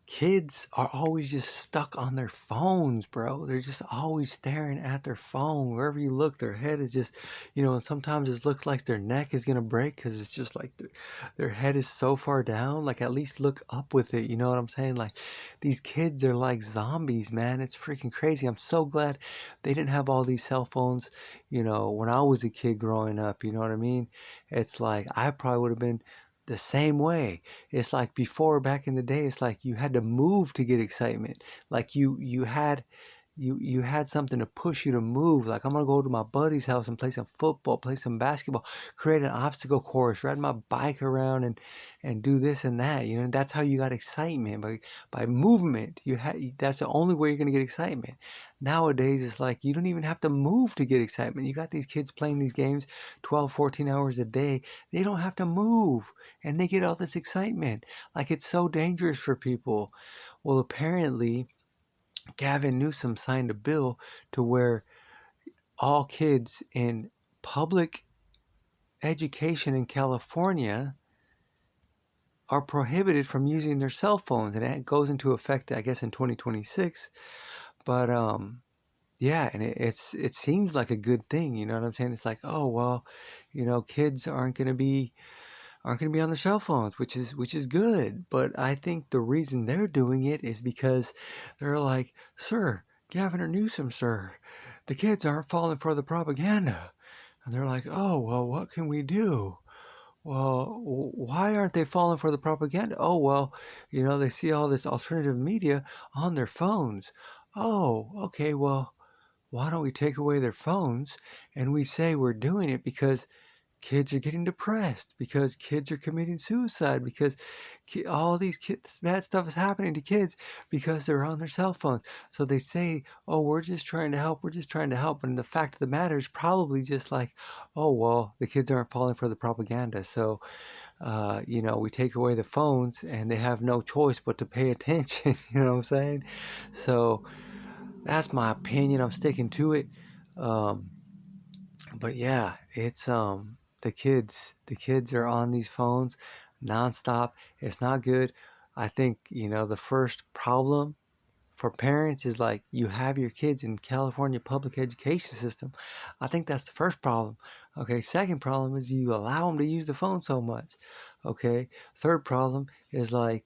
kids are always just stuck on their phones, bro. They're just always staring at their phone. Wherever you look, their head is just, and sometimes it looks like their neck is gonna break because it's just like their head is so far down. Like, at least look up with it. You know what I'm saying? Like, these kids are like zombies, man. It's freaking crazy. I'm so glad they didn't have all these cell phones, when I was a kid growing up. You know what I mean? It's like I probably would have been the same way. It's like before, back in the day, it's like you had to move to get excitement. Like you had something to push you to move. Like, I'm gonna go to my buddy's house and play some football, play some basketball, create an obstacle course, ride my bike around and do this and that. That's how you got excitement, by movement. That's the only way you're gonna get excitement. Nowadays, it's like you don't even have to move to get excitement. You got these kids playing these games 12, 14 hours a day. They don't have to move, and they get all this excitement. Like, it's so dangerous for people. Well, apparently Gavin Newsom signed a bill to where all kids in public education in California are prohibited from using their cell phones, and that goes into effect, I guess, in 2026. But yeah, and it seems like a good thing. You know what I'm saying? It's like, oh well, kids aren't going to be on the cell phones, which is good. But I think the reason they're doing it is because they're like, "Sir, Gavin Newsom, sir, the kids aren't falling for the propaganda." And they're like, "Oh, well, what can we do?" Well, why aren't they falling for the propaganda? Oh, well, they see all this alternative media on their phones. Oh, okay, well, why don't we take away their phones and we say we're doing it because kids are getting depressed, because kids are committing suicide, because all these kids, bad stuff is happening to kids because they're on their cell phones. So they say, oh, we're just trying to help, we're just trying to help. And the fact of the matter is probably just like, oh, well, the kids aren't falling for the propaganda. So, we take away the phones and they have no choice but to pay attention. You know what I'm saying? So that's my opinion. I'm sticking to it. Um, but yeah, it's the kids are on these phones nonstop. It's not good. I think, the first problem for parents is like you have your kids in California public education system. I think that's the first problem. Okay, second problem is you allow them to use the phone so much. Okay, third problem is like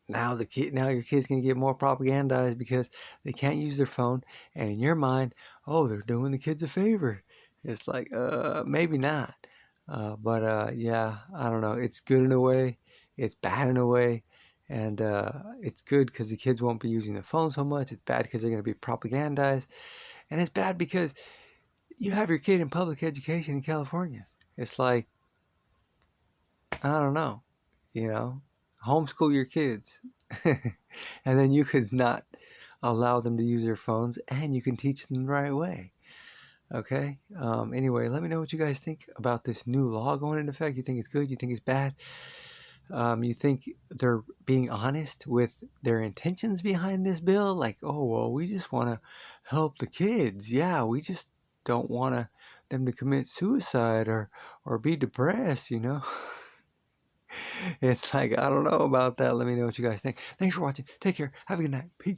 now your kid's gonna get more propagandized because they can't use their phone, and in your mind, oh, they're doing the kids a favor. It's like, maybe not. But yeah, I don't know. It's good in a way, it's bad in a way, and it's good because the kids won't be using the phone so much. It's bad because they're gonna be propagandized, and it's bad because you have your kid in public education in California. It's like, I don't know, you know, homeschool your kids. And then you could not allow them to use their phones and you can teach them the right way. Okay. Anyway, let me know what you guys think about this new law going into effect. You think it's good? You think it's bad? You think they're being honest with their intentions behind this bill? Like, oh, well, we just want to help the kids. Yeah, we just don't want them to commit suicide or be depressed. It's like, I don't know about that. Let me know what you guys think. Thanks for watching. Take care. Have a good night. Peace.